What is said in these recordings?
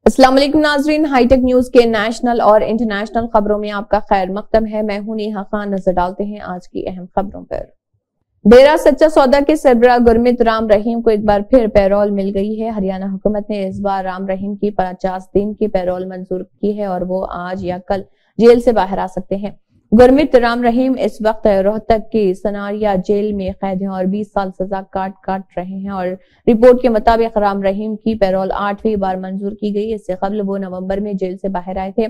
السلام علیکم ناظرین، ہائی ٹیک نیوز کے نیشنل اور انٹرنیشنل خبروں میں آپ کا خیر مقدم ہے۔ میں ہوں نیہا خان۔ نظر ڈالتے ہیں آج کی اہم خبروں پر۔ ڈیرہ سچا سودا کے سربراہ گرمیت رام رحیم کو ایک بار پھر پیرول مل گئی ہے۔ ہریانہ حکومت نے اس بار رام رحیم کی 50 دن کی پیرول منظور کی ہے اور وہ آج یا کل جیل سے باہر آ سکتے ہیں۔ گرمیت رام رحیم اس وقت روہتک کی سناریا جیل میں قید ہیں اور 20 سال سزا کاٹ رہے ہیں اور رپورٹ کے مطابق رام رحیم کی پیرول 8ویں بار منظور کی گئی۔ اس سے قبل وہ نومبر میں جیل سے باہر آئے تھے۔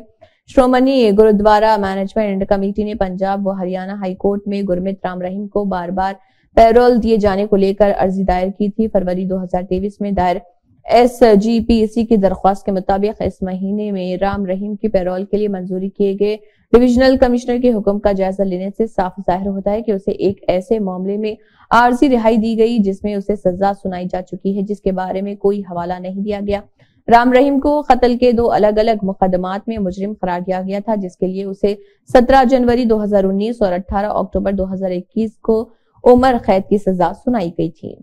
شرومنی گرودوارا مینجمنٹ کمیٹی نے پنجاب و ہریانہ ہائی کورٹ میں گرمیت رام رحیم کو بار بار پیرول دیے جانے کو لے کر عرضی دائر کی تھی۔ فروری 2023 میں دائر SGPC کی درخواست کے مطابق اس مہینے میں رام رحیم کی پیرول کے لیے منظوری کیے گئے ڈویژنل کمشنر کے حکم کا جائزہ لینے سے صاف ظاہر ہوتا ہے کہ اسے ایک ایسے معاملے میں عارضی رہائی دی گئی جس میں اسے سزا سنائی جا چکی ہے، جس کے بارے میں کوئی حوالہ نہیں دیا گیا۔ رام رحیم کو قتل کے 2 الگ الگ مقدمات میں مجرم قرار دیا گیا تھا، جس کے لیے اسے 17 جنوری 2019 اور 18 اکتوبر 2021 کو عمر قید کی سزا سنائی گئی تھی۔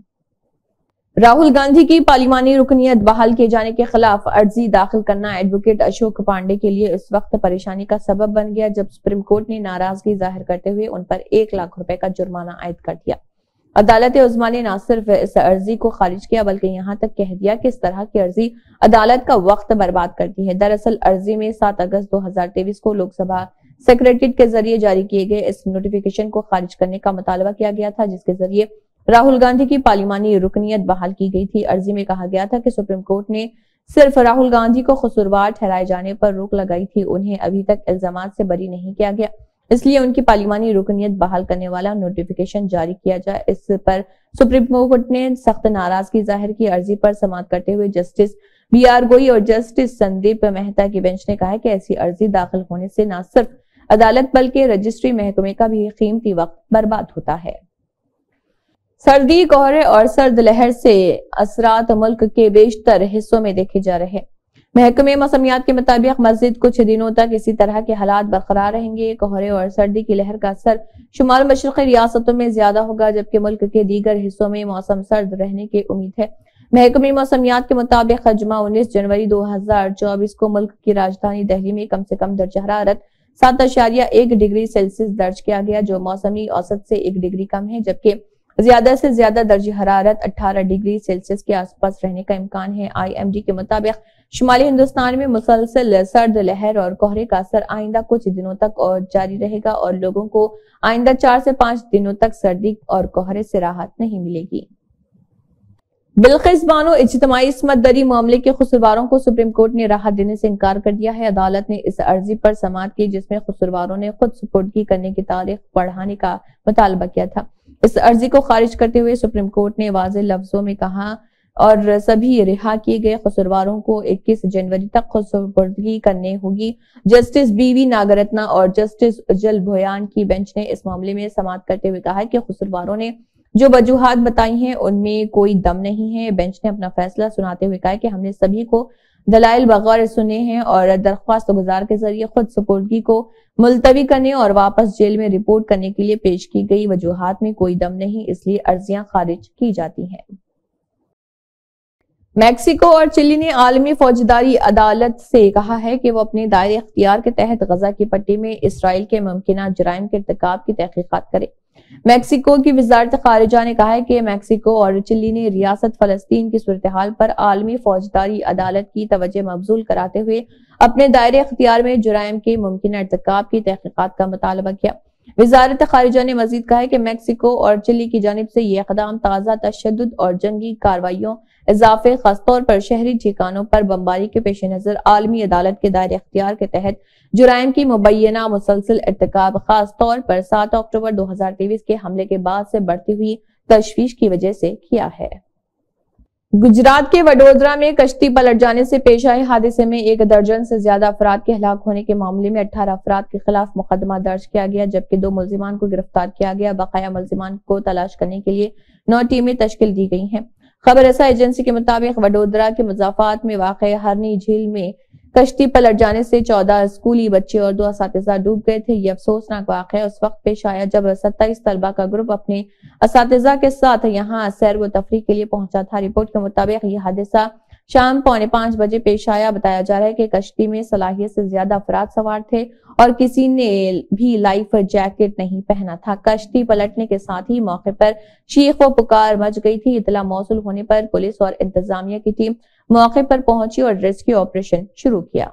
راہل گاندھی کی پارلیمانی رکنیت بحال کیے جانے کے خلاف عرضی داخل کرنا ایڈوکیٹ اشوک پانڈے کے لیے اس وقت پریشانی کا سبب بن گیا جب سپریم کورٹ نے ناراضگی ظاہر کرتے ہوئے ان پر 1 لاکھ روپے کا جرمانہ عائد کر دیا۔ عدالت عظمیٰ نے نہ صرف اس عرضی کو خارج کیا بلکہ یہاں تک کہہ دیا کہ اس طرح کی عرضی عدالت کا وقت برباد کرتی ہے۔ دراصل عرضی میں 7 اگست 2023 کو لوک سبھا سیکریٹریٹ کے ذریعے جاری کیے گئے اس نوٹیفیکیشن کو خارج کرنے کا مطالبہ کیا گیا تھا، جس کے ذریعے راہل گاندھی کی پارلیمانی رکنیت بحال کی گئی تھی۔ عرضی میں کہا گیا تھا کہ سپریم کورٹ نے صرف راہل گاندھی کو قصوروار ٹھہرائے جانے پر روک لگائی تھی، انہیں ابھی تک الزامات سے بری نہیں کیا گیا، اس لیے ان کی پارلیمانی رکنیت بحال کرنے والا نوٹیفیکیشن جاری کیا جائے۔ اس پر سپریم کورٹ نے سخت ناراضگی ظاہر کی۔ عرضی پر سماعت کرتے ہوئے جسٹس BR گوئی اور جسٹس سندیپ مہتا کی بینچ نے کہا کہ ایسی عرضی داخل ہونے سے نہ صرف عدالت بلکہ رجسٹری محکمے کا بھی قیمتی وقت برباد ہوتا ہے۔ سردی، کوہرے اور سرد لہر سے اثرات ملک کے بیشتر حصوں میں دیکھے جا رہے ہیں۔ محکمہ موسمیات کے مطابق مزید کچھ دنوں تک اسی طرح کے حالات برقرار رہیں گے۔ کوہرے اور سردی کی لہر کا اثر شمال مشرقی ریاستوں میں زیادہ ہوگا جبکہ ملک کے دیگر حصوں میں موسم سرد رہنے کی امید ہے۔ محکمہ موسمیات کے مطابق جمعہ 19 جنوری 2024 کو ملک کی راجدھانی دہلی میں کم سے کم درجہ حرارت 7.1 ڈگری سیلسیس درج کیا گیا، جو موسمی اوسط سے 1 ڈگری کم ہے، جبکہ زیادہ سے زیادہ درجہ حرارت 18 ڈگری سیلسیس کے آس پاس رہنے کا امکان ہے۔ IMD کے مطابق شمالی ہندوستان میں مسلسل سرد لہر اور کوہرے کا اثر آئندہ کچھ دنوں تک اور جاری رہے گا اور لوگوں کو آئندہ 4 سے 5 دنوں تک سردی اور کوہرے سے راحت نہیں ملے گی۔ بلقیس بانو اجتماعی عصمت دری معاملے کے قصورواروں کو سپریم کورٹ نے راحت دینے سے انکار کر دیا ہے۔ عدالت نے اس عرضی پر سماعت کی جس میں قصورواروں نے خود سپردگی کرنے کی تاریخ بڑھانے کا مطالبہ کیا تھا۔ اس عرضی کو خارج کرتے ہوئے سپریم کورٹ نے واضح لفظوں میں کہا اور سبھی رہا کیے گئے قصورواروں کو 21 جنوری تک خود سپردگی کرنی ہوگی۔ جسٹس BV ناگرتنا اور جسٹس اجل بھویان کی بینچ نے اس معاملے میں سماعت کرتے ہوئے کہا کہ قصورواروں نے جو وجوہات بتائی ہیں ان میں کوئی دم نہیں ہے۔ بینچ نے اپنا فیصلہ سناتے ہوئے کہا کہ ہم نے سبھی کو دلائل بغور سنے ہیں اور درخواست گزار کے ذریعے خود سپردگی کو ملتوی کرنے اور واپس جیل میں رپورٹ کرنے کے لیے پیش کی گئی وجوہات میں کوئی دم نہیں، اس لیے عرضیاں خارج کی جاتی ہیں۔ میکسیکو اور چلی نے عالمی فوجداری عدالت سے کہا ہے کہ وہ اپنے دائرے اختیار کے تحت غزہ کی پٹی میں اسرائیل کے ممکنہ جرائم کے ارتکاب کی تحقیقات کرے۔ میکسیکو کی وزارت خارجہ نے کہا ہے کہ میکسیکو اور چلی نے ریاست فلسطین کی صورتحال پر عالمی فوجداری عدالت کی توجہ مبذول کراتے ہوئے اپنے دائرے اختیار میں جرائم کے ممکنہ ارتکاب کی تحقیقات کا مطالبہ کیا۔ وزارت خارجہ نے مزید کہا ہے کہ میکسیکو اور چلی کی جانب سے یہ اقدام تازہ تشدد اور جنگی کارروائیوں، اضافے خاص طور پر شہری ٹھکانوں پر بمباری کے پیش نظر عالمی عدالت کے دائرے اختیار کے تحت جرائم کی مبینہ مسلسل ارتکاب، خاص طور پر 7 اکتوبر 2023 کے حملے کے بعد سے بڑھتی ہوئی تشویش کی وجہ سے کیا ہے۔ گجرات کے وڈودرا میں کشتی پلٹ جانے سے پیش آئے حادثے میں 1 درجن سے زیادہ افراد کے ہلاک ہونے کے معاملے میں 18 افراد کے خلاف مقدمہ درج کیا گیا جبکہ 2 ملزمان کو گرفتار کیا گیا۔ بقایا ملزمان کو تلاش کرنے کے لیے 9 ٹیمیں تشکیل دی گئی ہیں۔ خبر رساں ایجنسی کے مطابق وڈودرا کے مضافات میں واقع ہرنی جھیل میں کشتی پلٹ جانے سے 14 اسکولی بچے اور 2 اساتذہ ڈوب گئے تھے۔ یہ افسوسناک واقعہ اس وقت پیش آیا جب 27 طلبہ کا گروپ اپنے اساتذہ کے ساتھ یہاں سیر و تفریح کے لیے پہنچا تھا۔ رپورٹ کے مطابق یہ حادثہ شام 4:45 بجے پیش آیا۔ بتایا جا رہا ہے کہ کشتی میں صلاحیت سے زیادہ افراد سوار تھے اور کسی نے بھی لائف جیکٹ نہیں پہنا تھا۔ کشتی پلٹنے کے ساتھ ہی موقع پر چیخ و پکار مچ گئی تھی۔ اطلاع موصول ہونے پر پولیس اور انتظامیہ کی ٹیم موقع پر پہنچی اور ریسکیو آپریشن شروع کیا۔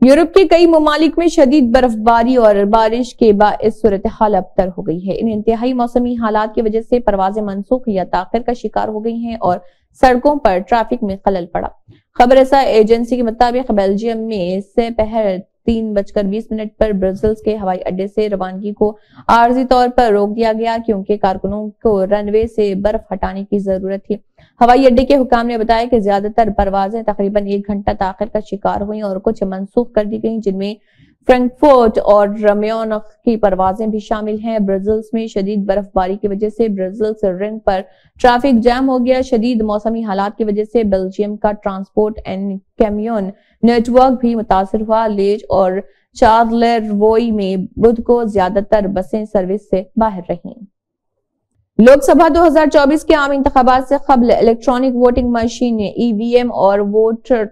یورپ کے کئی ممالک میں شدید برف باری اور بارش کے باعث صورتحال ابتر ہو گئی ہے۔ ان انتہائی موسمی حالات کی وجہ سے پروازیں منسوخ یا تاخیر کا شکار ہو گئی ہیں اور سڑکوں پر ٹریفک میں خلل پڑا۔ خبر رساں ایجنسی کے مطابق بیلجیم میں سے پہر 3:20 پر برسلز کے ہوائی اڈے سے روانگی کو عارضی طور پر روک دیا گیا کیونکہ کارکنوں کو رن وے سے برف ہٹانے کی ضرورت تھی۔ ہوائی اڈے کے حکام نے بتایا کہ زیادہ تر پروازیں تقریباً 1 گھنٹہ تاخیر کا شکار ہوئیں اور کچھ منسوخ کر دی گئیں، جن میں فرینکفرٹ اور میونخ کی پروازیں بھی شامل ہیں۔ برسلز میں شدید برف باری کی وجہ سے برسلز رنگ پر ٹریفک جام ہو گیا۔ شدید موسمی حالات کی وجہ سے بیلجیم کا ٹرانسپورٹ اینڈ کمیون نیٹ ورک بھی متاثر ہوا۔ لیج اور چارلروئی میں بدھ کو زیادہ تر بسیں سروس سے باہر رہیں۔ لوک سبھا 2024 کے عام انتخابات سے قبل electronic voting machine E V M اور voter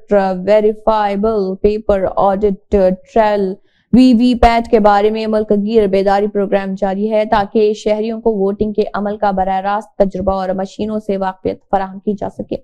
verifiable paper audit trail V V PAT کے بارے میں ملک گیر بیداری پروگرام جاری ہے تاکہ شہریوں کو ووٹنگ کے عمل کا براہ راست تجربہ اور مشینوں سے واقفیت فراہم کی جا سکے۔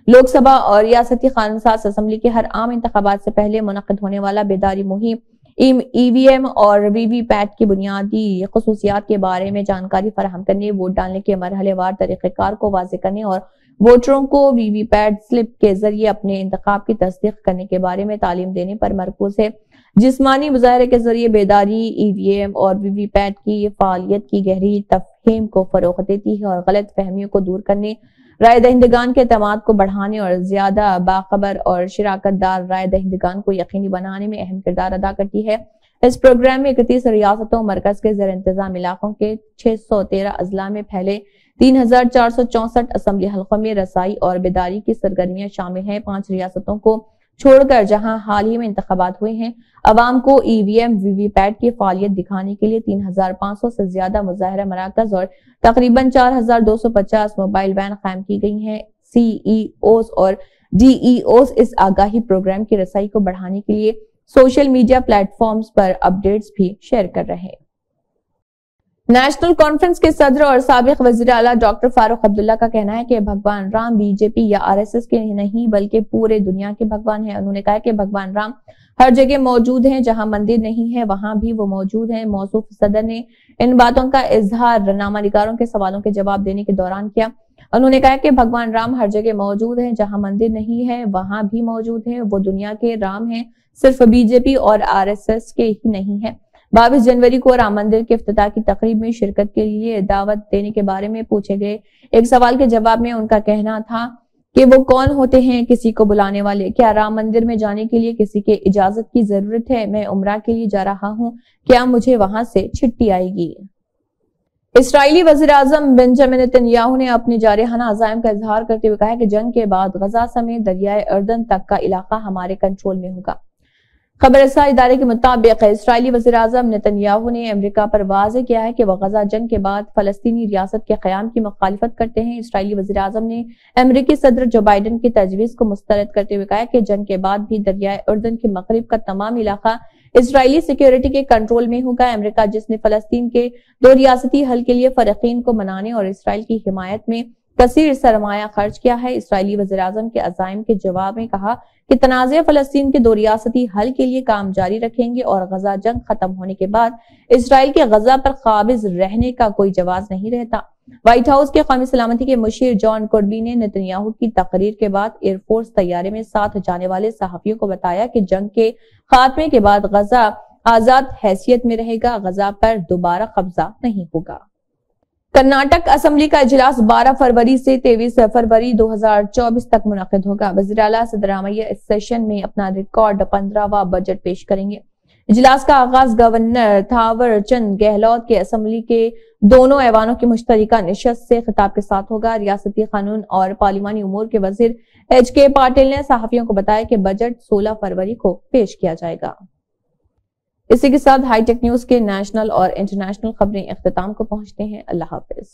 لوک سبھا اور ریاستی قانون ساز اسمبلی کے ہر عام انتخابات سے پہلے منعقد ہونے والا بیداری مہم ای وی ایم اور وی وی پیٹ کی بنیادی خصوصیات کے بارے میں جانکاری فراہم کرنے، ووٹ ڈالنے کے مرحلے وار طریقہ کار کو واضح کرنے اور ووٹروں کو وی وی پیٹ سلپ کے ذریعے اپنے انتخاب کی تصدیق کرنے کے بارے میں تعلیم دینے پر مرکوز ہے۔ جسمانی مظاہرے کے ذریعے بیداری ای وی ایم اور وی وی پیٹ کی فعالیت کی گہری تفہیم کو فروغ دیتی ہے اور غلط فہمیوں کو دور کرنے، رائے دہندگان کے اعتماد کو بڑھانے اور زیادہ باخبر اور شراکت دار رائے دہندگان کو یقینی بنانے میں اہم کردار ادا کرتی ہے۔ اس پروگرام میں 31 ریاستوں مرکز کے زیر انتظام علاقوں کے 613 اضلاع میں پھیلے 3464 اسمبلی حلقوں میں رسائی اور بیداری کی سرگرمیاں شامل ہیں۔ 5 ریاستوں کو چھوڑ کر جہاں حال ہی میں انتخابات ہوئے ہیں، عوام کو ای وی ایم وی وی پیٹ کی فعالیت دکھانے کے لیے 3500 سے زیادہ مظاہرہ مراکز اور تقریباً 4250 موبائل وین قائم کی گئی ہیں۔ سی ای اوز اور ڈی ای اوز اس آگاہی پروگرام کی رسائی کو بڑھانے کے لیے سوشل میڈیا پلیٹ فارمز پر اپڈیٹس بھی شیئر کر رہے ہیں۔ نیشنل کانفرنس کے صدر اور سابق وزیر اعلیٰ ڈاکٹر فاروق عبداللہ کا کہنا ہے کہ بھگوان رام بی جے پی یا آر ایس ایس کے نہیں بلکہ پورے دنیا کے بھگوان ہیں۔ انہوں نے کہا کہ بھگوان رام ہر جگہ موجود ہیں، جہاں مندر نہیں ہے وہاں بھی وہ موجود ہیں۔ موصوف صدر نے ان باتوں کا اظہار نامہ نگاروں کے سوالوں کے جواب دینے کے دوران کیا۔ انہوں نے کہا کہ بھگوان رام ہر جگہ موجود ہیں، جہاں مندر نہیں ہے وہاں بھی موجود ہیں، وہ دنیا کے رام ہیں، صرف بی جے پی اور آر ایس ایس کے ہی نہیں ہے۔ 22 جنوری کو رام مندر کے افتتاح کی تقریب میں شرکت کے لیے دعوت دینے کے بارے میں پوچھے گئے ایک سوال کے جواب میں ان کا کہنا تھا کہ وہ کون ہوتے ہیں کسی کو بلانے والے؟ کیا رام مندر میں جانے کے لیے کسی کے اجازت کی ضرورت ہے؟ میں عمرہ کے لیے جا رہا ہوں، کیا مجھے وہاں سے چھٹی آئے گی؟ اسرائیلی وزیر اعظم بنجامن نتنیاہو نے اپنے جارحانہ عزائم کا اظہار کرتے ہوئے کہا کہ جنگ کے بعد غزہ سمیت دریائے اردن تک کا علاقہ ہمارے کنٹرول میں ہوگا۔ خبر رساں ادارے کے مطابق اسرائیلی وزیر اعظم نتنیاہو نے امریکہ پر واضح کیا ہے کہ وہ غزہ جنگ کے بعد فلسطینی ریاست کے قیام کی مخالفت کرتے ہیں۔ اسرائیلی وزیر اعظم نے امریکی صدر جو بائیڈن کی تجویز کو مسترد کرتے ہوئے کہا کہ جنگ کے بعد بھی دریائے اردن کے مغرب کا تمام علاقہ اسرائیلی سیکیورٹی کے کنٹرول میں ہوگا۔ امریکہ جس نے فلسطین کے 2 ریاستی حل کے لیے فریقین کو منانے اور اسرائیل کی حمایت میں کثیر سرمایہ خرچ کیا ہے، اسرائیلی وزیر اعظم کے عزائم کے جواب میں کہا کہ تنازع فلسطین کے 2 ریاستی حل کے لیے کام جاری رکھیں گے اور غزہ جنگ ختم ہونے کے بعد اسرائیل کے غزہ پر قابض رہنے کا کوئی جواز نہیں رہتا۔ وائٹ ہاؤس کے قومی سلامتی کے مشیر جان کربی نے نتنیاہو کی تقریر کے بعد ایئر فورس طیارے میں ساتھ جانے والے صحافیوں کو بتایا کہ جنگ کے خاتمے کے بعد غزہ آزاد حیثیت میں رہے گا، غزہ پر دوبارہ قبضہ نہیں ہوگا۔ کرناٹک اسمبلی کا اجلاس 12 فروری سے 23 فروری 2024 تک منعقد ہوگا۔ وزیر اعلیٰ سدرامیا اس سیشن میں اپنا ریکارڈ 15واں بجٹ پیش کریں گے۔ اجلاس کا آغاز گورنر تھاور چند گہلوت کے اسمبلی کے دونوں ایوانوں کی مشترکہ نشست سے خطاب کے ساتھ ہوگا۔ ریاستی قانون اور پارلیمانی امور کے وزیر ایچ کے پاٹل نے صحافیوں کو بتایا کہ بجٹ 16 فروری کو پیش کیا جائے گا۔ اسی کے ساتھ ہائی ٹیک نیوز کے نیشنل اور انٹرنیشنل خبریں اختتام کو پہنچتے ہیں۔ اللہ حافظ۔